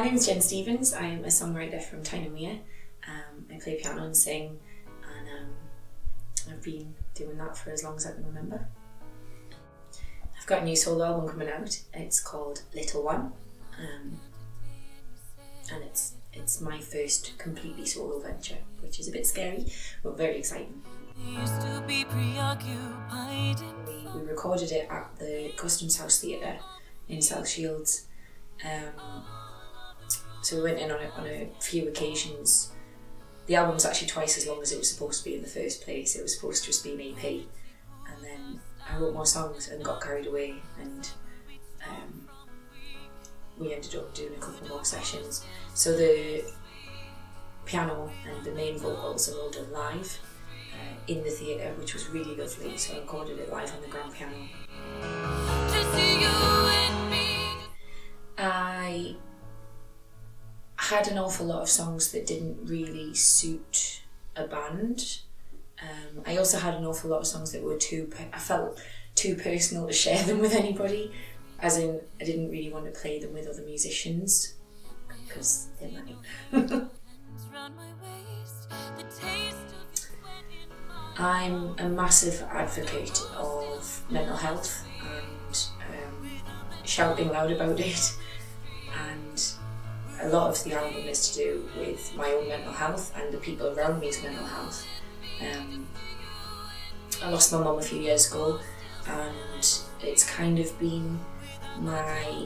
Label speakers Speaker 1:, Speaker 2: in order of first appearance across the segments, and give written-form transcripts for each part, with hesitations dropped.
Speaker 1: My name is Jen Stevens. I'm a songwriter from Tynemere. I play piano and sing, and I've been doing that for as long as I can remember. I've got a new solo album coming out. It's called Little One, and it's my first completely solo venture, which is a bit scary but very exciting. We recorded it at the Customs House Theatre in South Shields. So we went in on a few occasions. The album's actually twice as long as it was supposed to be in the first place. It was supposed to just be an EP, and then I wrote more songs and got carried away, and we ended up doing a couple more sessions. So the piano and the main vocals are all done live in the theatre, which was really lovely. So I recorded it live on the grand piano. I had an awful lot of songs that didn't really suit a band. I also had an awful lot of songs that were I felt too personal to share them with anybody, as in I didn't really want to play them with other musicians because they might. I'm a massive advocate of mental health and shouting loud about it, and a lot of the album is to do with my own mental health and the people around me's mental health. I lost my mum a few years ago, and it's kind of been my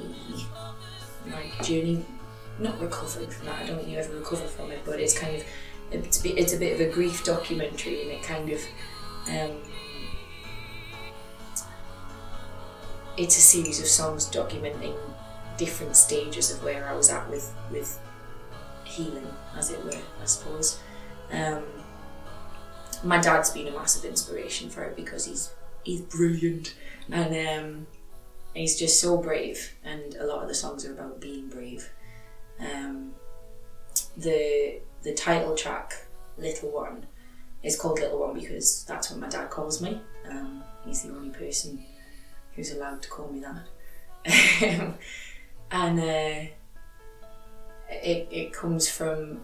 Speaker 1: journey, not recovering from that. I don't think you ever recover from it, but it's kind of it's a bit of a grief documentary, and it kind of it's a series of songs documenting different stages of where I was at with healing, as it were, I suppose. My dad's been a massive inspiration for it because he's brilliant, and he's just so brave, and a lot of the songs are about being brave. The title track, Little One, is called Little One because that's what my dad calls me. He's the only person who's allowed to call me that. And it comes from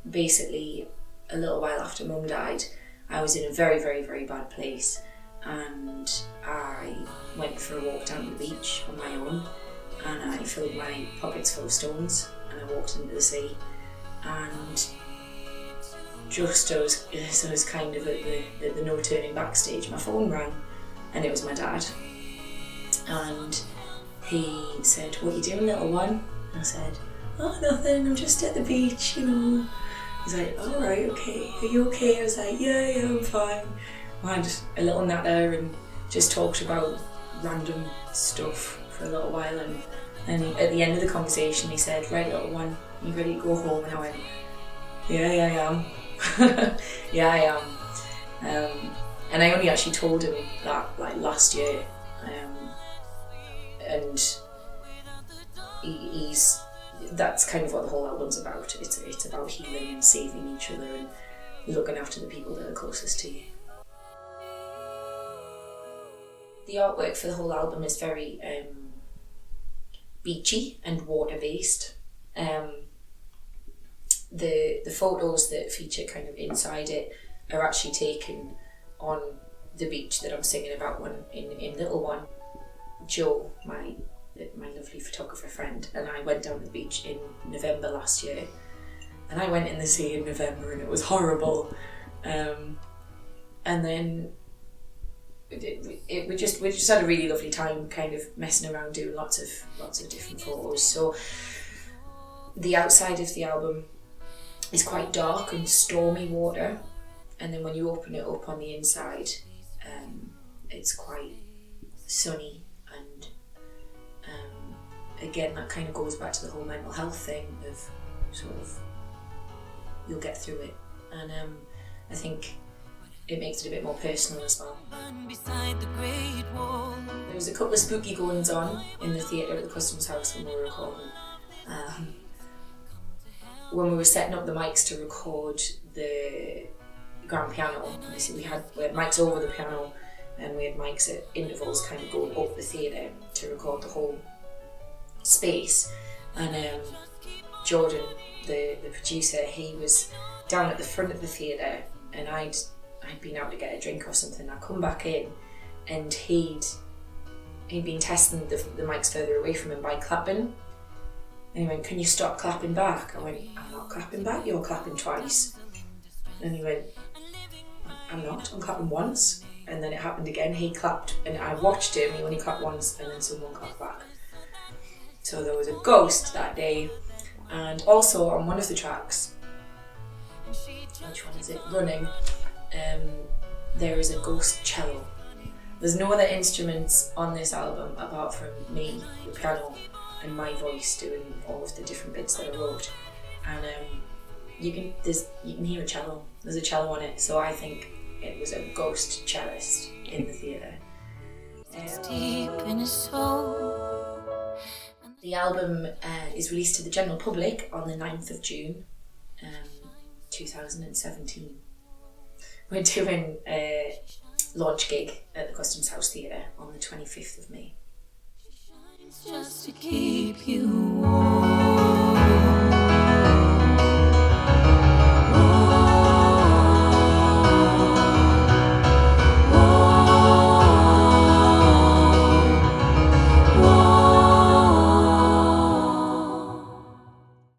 Speaker 1: basically a little while after Mum died. I was in a very, very, very bad place, and I went for a walk down to the beach on my own, and I filled my pockets full of stones, and I walked into the sea, and just as I was kind of at the no turning back stage, my phone rang, and it was my dad, and he said, "What are you doing, little one?" And I said, "Oh, nothing, I'm just at the beach, you know." He's like, "Oh, right, okay, are you okay?" I was like, yeah, I'm fine. I had a little natter and just talked about random stuff for a little while, and at the end of the conversation he said, "Right, little one, you ready to go home?" And I went, yeah, I am. Yeah, I am. And I only actually told him that like last year, and he's that's kind of what the whole album's about. It's about healing and saving each other and looking after the people that are closest to you. The artwork for the whole album is very beachy and water based. The photos that feature kind of inside it are actually taken on the beach that I'm singing about in Little One. Joe, my lovely photographer friend, and I went down to the beach in November last year, and I went in the sea in November and it was horrible, and then we just had a really lovely time kind of messing around doing lots of different photos. So the outside of the album is quite dark and stormy water, and then when you open it up on the inside, it's quite sunny, and again that kind of goes back to the whole mental health thing of sort of you'll get through it, and I think it makes it a bit more personal as well. There was a couple of spooky goings on in the theatre at the Customs House when we were recording. When we were setting up the mics to record the grand piano, we had mics over the piano, and we had mics at intervals kind of going up the theatre to record the whole space, and Jordan, the producer, he was down at the front of the theatre, and I'd been out to get a drink or something. I come back in, and he'd been testing the mics further away from him by clapping. And he went, "Can you stop clapping back?" I went, "I'm not clapping back, you're clapping twice." And he went, "I'm not, I'm clapping once." And then it happened again, he clapped, and I watched him, he only clapped once, and then someone clapped back. So there was a ghost that day. And also on one of the tracks, which one is it? Running, there is a ghost cello. There's no other instruments on this album apart from me, the piano, and my voice doing all of the different bits that I wrote. And you can hear a cello. There's a cello on it, so I think it was a ghost cellist in the theatre.
Speaker 2: Deep in his soul.
Speaker 1: The album is released to the general public on the 9th of June, 2017. We're doing a launch gig at the Customs House Theatre on the 25th of May.
Speaker 2: Just to keep you warm.